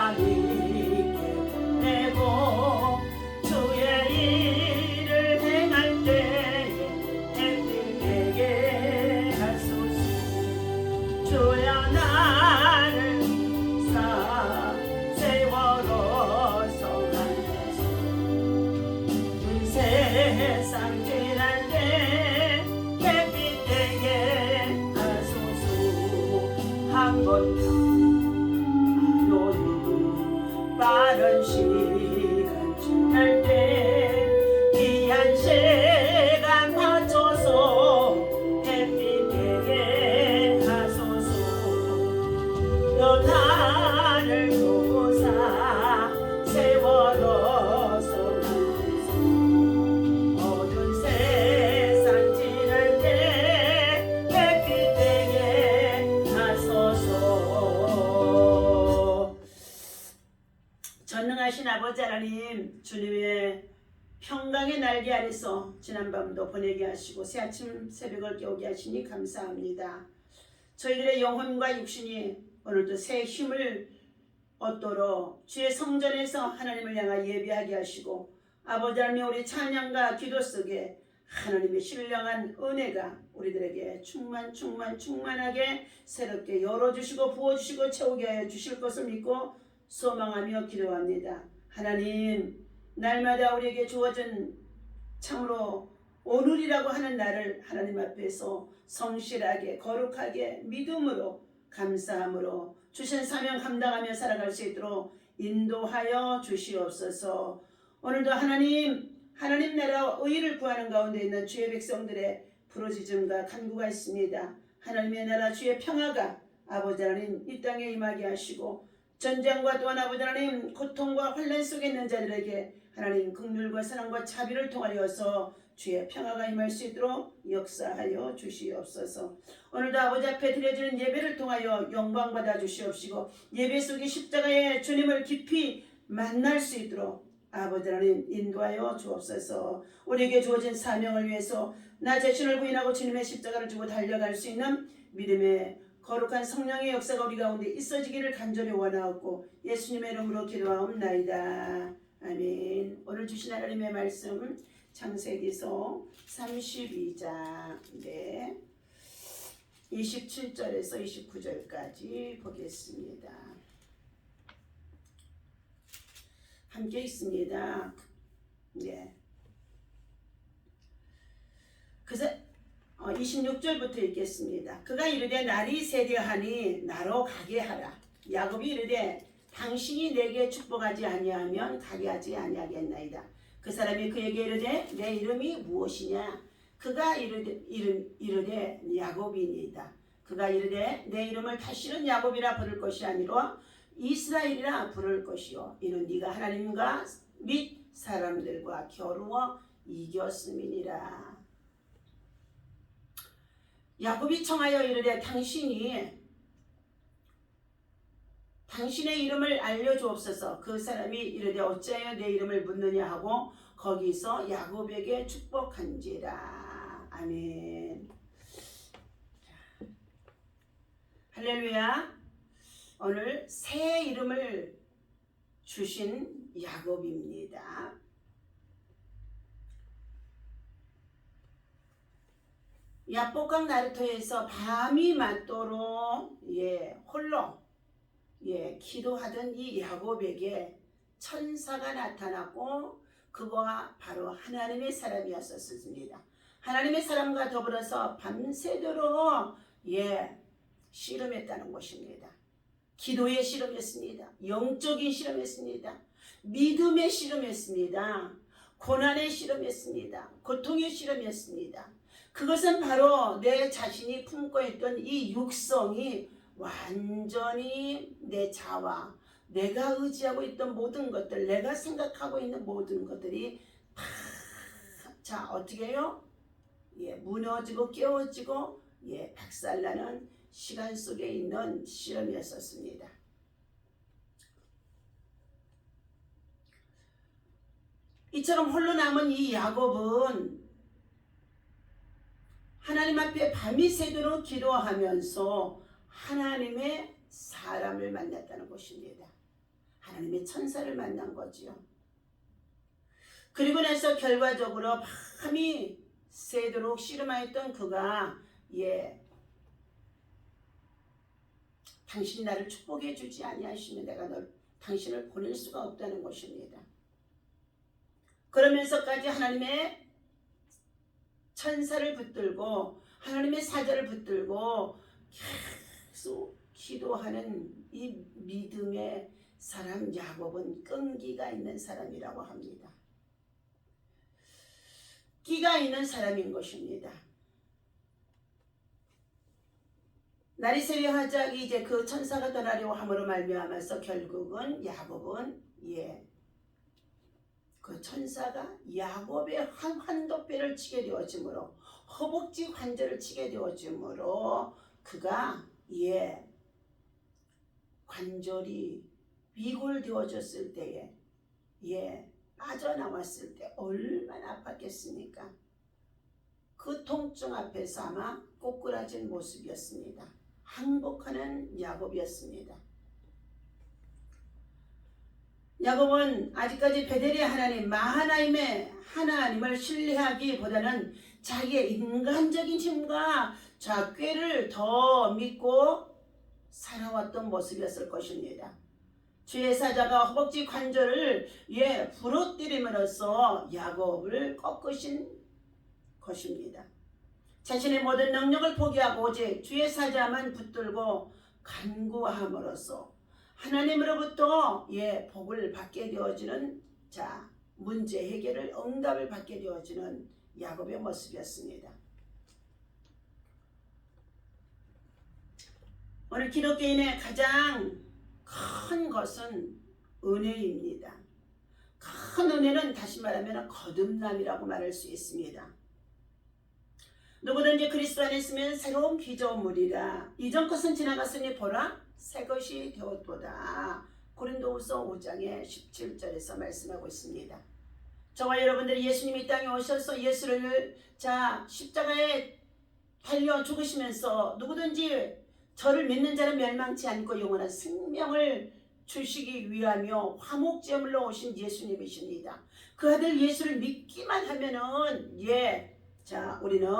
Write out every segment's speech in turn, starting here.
감 있게 보내고 주의 일을 행할 때에 햇빛 되게 하소서. 주여 나를 세월호서 가셔서 세상 지날 때 햇빛 되게 하소서. 한번 빠른 시간 지날 때 귀한 시간 맞춰서 햇빛 되게 하소서. 또 나를 도사 세월호서 가소서. 어두운 세상 지날 때 햇빛 되게 하소서. 전능하신 아버지 하나님, 주님의 평강의 날개 아래서 지난밤도 보내게 하시고 새 아침 새벽을 깨우게 하시니 감사합니다. 저희들의 영혼과 육신이 오늘도 새 힘을 얻도록 주의 성전에서 하나님을 향하 예배하게 하시고, 아버지 하나님, 우리 찬양과 기도 속에 하나님의 신령한 은혜가 우리들에게 충만하게 새롭게 열어주시고 부어주시고 채우게 하여 주실 것을 믿고 소망하며 기도합니다. 하나님, 날마다 우리에게 주어진 참으로 오늘이라고 하는 날을 하나님 앞에서 성실하게 거룩하게 믿음으로 감사함으로 주신 사명 감당하며 살아갈 수 있도록 인도하여 주시옵소서. 오늘도 하나님 나라 의를 구하는 가운데 있는 주의 백성들의 부르짖음과 간구가 있습니다. 하나님의 나라 주의 평화가 아버지 하나님 이 땅에 임하게 하시고, 전쟁과 또한 아버지 하나님 고통과 환난 속에 있는 자들에게 하나님 긍휼과 사랑과 자비를 통하여서 주의 평화가 임할 수 있도록 역사하여 주시옵소서. 오늘도 아버지 앞에 드려지는 예배를 통하여 영광 받아 주시옵시고, 예배 속의 십자가의 주님을 깊이 만날 수 있도록 아버지 하나님 인도하여 주옵소서. 우리에게 주어진 사명을 위해서 나 자신을 부인하고 주님의 십자가를 지고 달려갈 수 있는 믿음의 거룩한 성령의 역사가 우리 가운데 있어지기를 간절히 원하옵고 예수님의 이름으로 기도하옵나이다. 아멘. 오늘 주신 하나님의 말씀 창세기서 32장 27절에서 29절까지 보겠습니다. 함께 있습니다. 네. 그래서 26절부터 읽겠습니다. 그가 이르되 날이 세려하니 나로 가게 하라. 야곱이 이르되 당신이 내게 축복하지 아니하면 가게 하지 아니하겠나이다. 그 사람이 그에게 이르되 내 이름이 무엇이냐. 그가 이르되 야곱이니이다. 그가 이르되 내 이름을 다시는 야곱이라 부를 것이 아니라 이스라엘이라 부를 것이요 이는 네가 하나님과 및 사람들과 겨루어 이겼음이니라. 야곱이 청하여 이르되 당신의 이름을 알려주옵소서. 그 사람이 이르되 어찌하여 내 이름을 묻느냐 하고 거기서 야곱에게 축복한지라. 아멘. 할렐루야. 오늘 새 이름을 주신 야곱입니다. 야복강 나루터에서 밤이 맞도록 홀로 기도하던 이 야곱에게 천사가 나타났고 그가 바로 하나님의 사람이었었습니다. 하나님의 사람과 더불어서 밤새도록 씨름했다는 것입니다. 기도의 씨름했습니다. 영적인 씨름했습니다. 믿음의 씨름했습니다. 고난의 씨름했습니다. 고통의 씨름했습니다. 그것은 바로 내 자신이 품고 있던 이 육성이 완전히 내 자와 내가 의지하고 있던 모든 것들, 내가 생각하고 있는 모든 것들이 다 어떻게 해요? 무너지고 깨어지고 박살나는 시간 속에 있는 시험이었었습니다. 이처럼 홀로 남은 이 야곱은 하나님 앞에 밤이 새도록 기도하면서 하나님의 사람을 만났다는 것입니다. 하나님의 천사를 만난 거지요. 그리고 나서 결과적으로 밤이 새도록 씨름하였던 그가 당신이 나를 축복해 주지 아니하시면 내가 당신을 보낼 수가 없다는 것입니다. 그러면서까지 하나님의 천사를 붙들고 하나님의 사자를 붙들고 계속 기도하는 이 믿음의 사람 야곱은 끈기가 있는 사람이라고 합니다. 끼가 있는 사람인 것입니다. 날이 새려하자 이제 그 천사가 떠나려고 함으로 말미암아서 결국은 야곱은 그 천사가 야곱의 환도뼈를 치게 되어지므로 허벅지 관절을 치게 되어지므로 그가 관절이 위골되어졌을 때에 빠져나왔을 때 얼마나 아팠겠습니까? 그 통증 앞에서 아마 꼬꾸라진 모습이었습니다. 항복하는 야곱이었습니다. 야곱은 아직까지 베델의 하나님 마하나임의 하나님을 신뢰하기보다는 자기의 인간적인 힘과 꾀를 더 믿고 살아왔던 모습이었을 것입니다. 주의 사자가 허벅지 관절을 부러뜨림으로써 야곱을 꺾으신 것입니다. 자신의 모든 능력을 포기하고 오직 주의 사자만 붙들고 간구함으로써 하나님으로부터 복을 받게 되어지는 문제 해결을 응답을 받게 되어지는 야곱의 모습이었습니다. 오늘 기독교인의 가장 큰 것은 은혜입니다. 큰 은혜는 다시 말하면 거듭남이라고 말할 수 있습니다. 누구든지 그리스도 안에 있으면 새로운 피조물이라 이전 것은 지나갔으니 보라 새 것이 되었도다. 고린도후서 5장의 17절에서 말씀하고 있습니다. 저와 여러분들이 예수님이 이 땅에 오셔서 예수를 십자가에 달려 죽으시면서 누구든지 저를 믿는 자는 멸망치 않고 영원한 생명을 주시기 위하며 화목제물로 오신 예수님이십니다. 그 아들 예수를 믿기만 하면은 우리는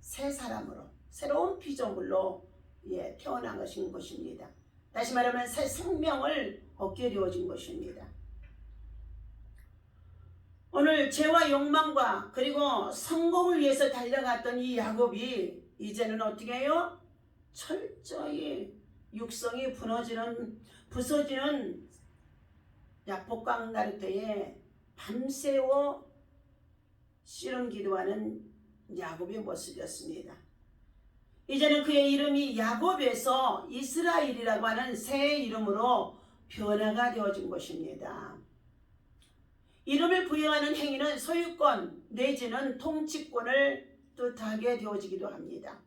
새 사람으로 새로운 피조물로 태어난 것입니다. 다시 말하면 새 생명을 얻게 되어진 것입니다. 오늘 죄와 욕망과 그리고 성공을 위해서 달려갔던 이 야곱이 이제는 어떻게 해요? 철저히 육성이 부서지는 야복강 나루터에 밤새워 씨름 기도하는 야곱의 모습이었습니다. 이제는 그의 이름이 야곱에서 이스라엘이라고 하는 새 이름으로 변화가 되어진 것입니다. 이름을 부여하는 행위는 소유권 내지는 통치권을 뜻하게 되어지기도 합니다.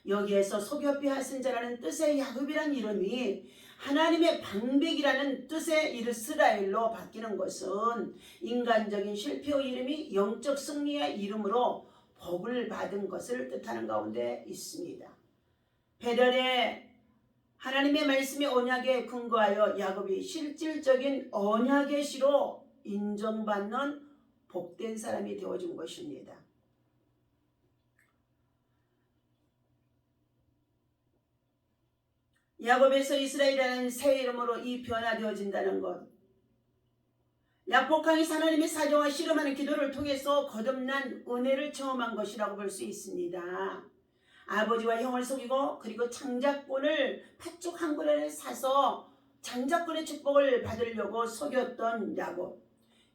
여기에서 소교피 하신자라는 뜻의 야곱이라는 이름이 하나님의 방백이라는 뜻의 이스라엘로 바뀌는 것은 인간적인 실패의 이름이 영적 승리의 이름으로 복을 받은 것을 뜻하는 가운데 있습니다. 베델의 하나님의 말씀의 언약에 근거하여 야곱이 실질적인 언약의 시로 인정받는 복된 사람이 되어준 것입니다. 야곱에서 이스라엘이라는 새 이름으로 이 변화되어진다는 것, 야복강이 하나님의 사정과 씨름하는 기도를 통해서 거듭난 은혜를 체험한 것이라고 볼 수 있습니다. 아버지와 형을 속이고 그리고 장자권을 팥죽 한 그릇에 사서 장자권의 축복을 받으려고 속였던 야곱.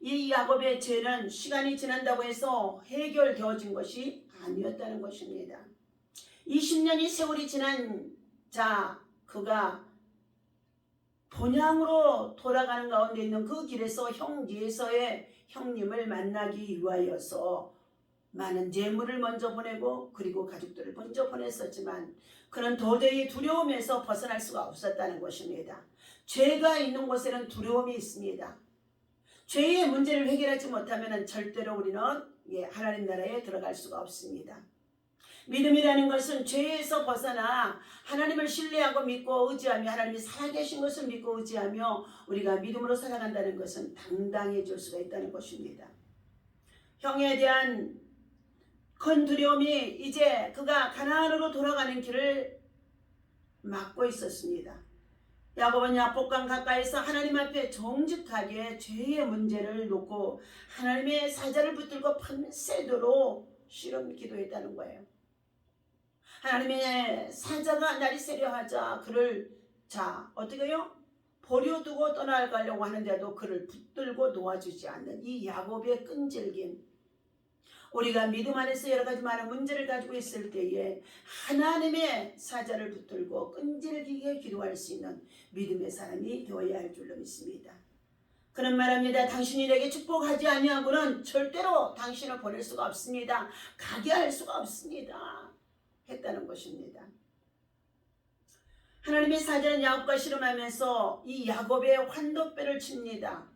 이 야곱의 죄는 시간이 지난다고 해서 해결되어진 것이 아니었다는 것입니다. 20년이 세월이 지난 그가 본향으로 돌아가는 가운데 있는 그 길에서 형 예서의 형님을 만나기 위하여서 많은 재물을 먼저 보내고 그리고 가족들을 먼저 보냈었지만 그는 도저히 두려움에서 벗어날 수가 없었다는 것입니다. 죄가 있는 곳에는 두려움이 있습니다. 죄의 문제를 해결하지 못하면 절대로 우리는 하나님 나라에 들어갈 수가 없습니다. 믿음이라는 것은 죄에서 벗어나 하나님을 신뢰하고 믿고 의지하며 하나님이 살아계신 것을 믿고 의지하며 우리가 믿음으로 살아간다는 것은 당당해질 수가 있다는 것입니다. 형에 대한 큰 두려움이 이제 그가 가나안으로 돌아가는 길을 막고 있었습니다. 야곱은 야복강 가까이서 하나님 앞에 정직하게 죄의 문제를 놓고 하나님의 사자를 붙들고 밤새도록 씨름 기도했다는 거예요. 하나님의 사자가 날이 세려하자 그를 어떻게 해요? 버려두고 떠나가려고 하는데도 그를 붙들고 놓아주지 않는 이 야곱의 끈질김. 우리가 믿음 안에서 여러 가지 많은 문제를 가지고 있을 때에 하나님의 사자를 붙들고 끈질기게 기도할 수 있는 믿음의 사람이 되어야 할 줄로 믿습니다. 그는 말합니다. 당신이 내게 축복하지 아니하고는 절대로 당신을 보낼 수가 없습니다. 가게 할 수가 없습니다. 했다는 것입니다. 하나님의 사자는 야곱과 씨름하면서 이 야곱의 환도뼈를 칩니다.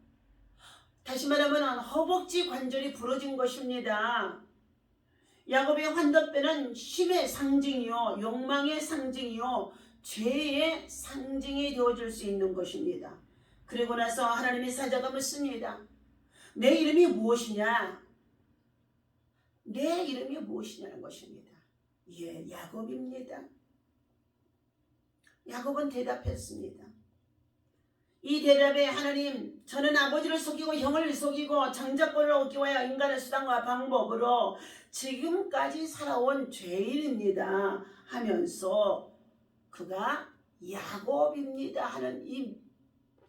다시 말하면 허벅지 관절이 부러진 것입니다. 야곱의 환도뼈는 힘의 상징이요, 욕망의 상징이요, 죄의 상징이 되어줄 수 있는 것입니다. 그리고 나서 하나님의 사자가 묻습니다. 내 이름이 무엇이냐? 내 이름이 무엇이냐는 것입니다. 예, 야곱입니다. 야곱은 대답했습니다. 이 대답에 하나님, 저는 아버지를 속이고 형을 속이고 장자권을 얻기 위하여 인간의 수단과 방법으로 지금까지 살아온 죄인입니다 하면서 그가 야곱입니다 하는 이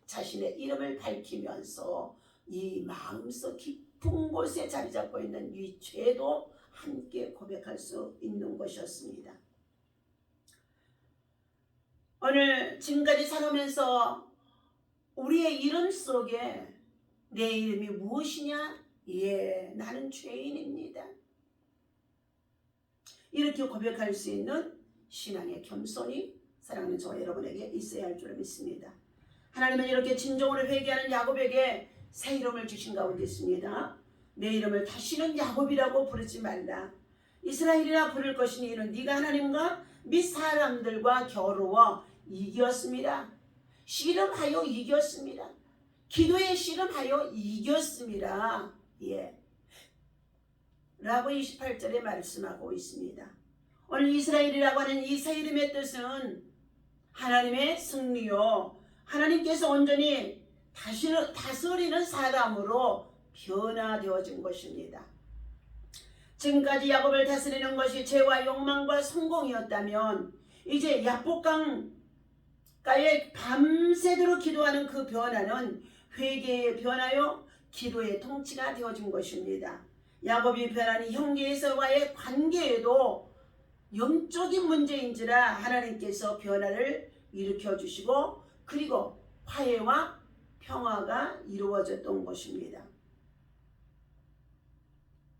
자신의 이름을 밝히면서 이 마음속 깊은 곳에 자리 잡고 있는 이 죄도 함께 고백할 수 있는 것이었습니다. 오늘 지금까지 살아오면서 우리의 이름 속에 내 이름이 무엇이냐? 예, 나는 죄인입니다. 이렇게 고백할 수 있는 신앙의 겸손이 사랑하는 저와 여러분에게 있어야 할 줄 믿습니다. 하나님은 이렇게 진정으로 회개하는 야곱에게 새 이름을 주신 가운데 있습니다. 내 이름을 다시는 야곱이라고 부르지 말라. 이스라엘이라 부를 것이니 이는 네가 하나님과 및 사람들과 겨루어 이겼습니다. 씨름하여 이겼습니다. 기도에 씨름하여 이겼습니다. 예. 라고 28절에 말씀하고 있습니다. 오늘 이스라엘이라고 하는 이 새 이름의 뜻은 하나님의 승리요, 하나님께서 온전히 다스리는 사람으로 변화되어진 것입니다. 지금까지 야곱을 다스리는 것이 죄와 욕망과 성공이었다면 이제 야복강 가에 밤새도록 기도하는 그 변화는 회개의 변화요, 기도의 통치가 되어진 것입니다. 야곱이 변하는 형제에서와의 관계에도 영적인 문제인지라 하나님께서 변화를 일으켜 주시고 그리고 화해와 평화가 이루어졌던 것입니다.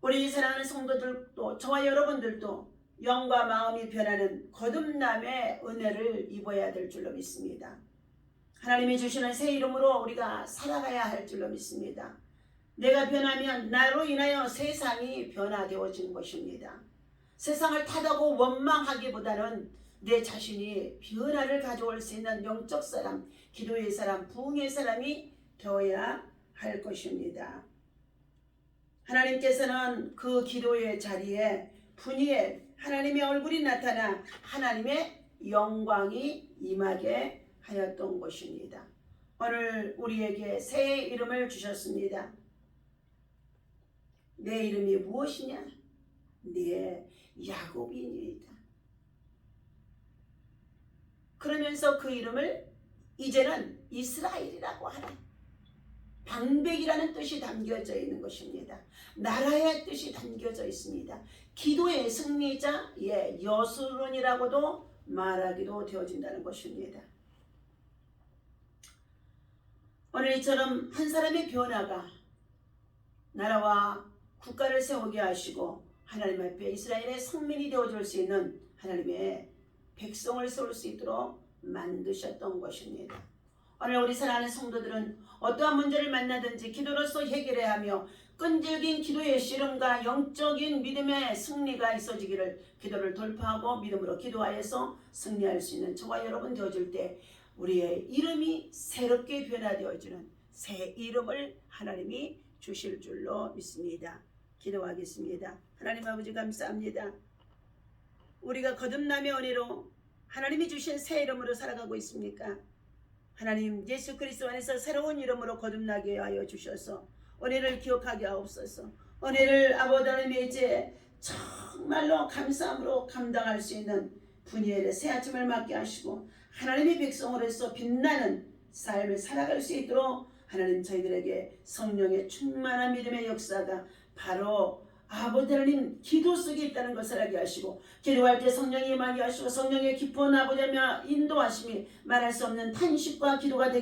우리 사랑하는 성도들도 저와 여러분들도 영과 마음이 변하는 거듭남의 은혜를 입어야 될 줄로 믿습니다. 하나님이 주시는 새 이름으로 우리가 살아가야 할 줄로 믿습니다. 내가 변하면 나로 인하여 세상이 변화되어진 것입니다. 세상을 탓하고 원망하기보다는 내 자신이 변화를 가져올 수 있는 영적 사람, 기도의 사람, 부흥의 사람이 되어야 할 것입니다. 하나님께서는 그 기도의 자리에 분이엘 하나님의 얼굴이 나타나 하나님의 영광이 임하게 하였던 것입니다. 오늘 우리에게 새 이름을 주셨습니다. 내 이름이 무엇이냐? 네, 야곱이니이다. 그러면서 그 이름을 이제는 이스라엘이라고 하는 방백이라는 뜻이 담겨져 있는 것입니다. 나라의 뜻이 담겨져 있습니다. 기도의 승리자, 예, 여수론이라고도 말하기도 되어진다는 것입니다. 오늘 이처럼 한 사람의 변화가 나라와 국가를 세우게 하시고 하나님 앞에 이스라엘의 성민이 되어줄 수 있는 하나님의 백성을 세울 수 있도록 만드셨던 것입니다. 오늘 우리 사랑하는 성도들은 어떠한 문제를 만나든지 기도로서 해결해야 하며 끈질긴 기도의 씨름과 영적인 믿음의 승리가 있어지기를 기도를 돌파하고 믿음으로 기도하여서 승리할 수 있는 저와 여러분 되어줄 때 우리의 이름이 새롭게 변화되어지는 새 이름을 하나님이 주실 줄로 믿습니다. 기도하겠습니다. 하나님 아버지 감사합니다. 우리가 거듭남의 은혜로 하나님이 주신 새 이름으로 살아가고 있습니까? 하나님 예수 그리스도 안에서 새로운 이름으로 거듭나게 하여 주셔서 은혜를 기억하게 하옵소서. 은혜를 아버지 하나님의 이제 정말로 감사함으로 감당할 수 있는 분이엘의 새 아침을 맞게 하시고 하나님의 백성으로서 빛나는 삶을 살아갈 수 있도록 하나님 저희들에게 성령의 충만한 믿음의 역사가 바로 아버지 하나님 기도 속에 있다는 것을 알게 하시고 기도할 때 성령이 임하게 하시고 성령의 깊은 아버지 하나님의 인도하심이 말할 수 없는 탄식과 기도가 되게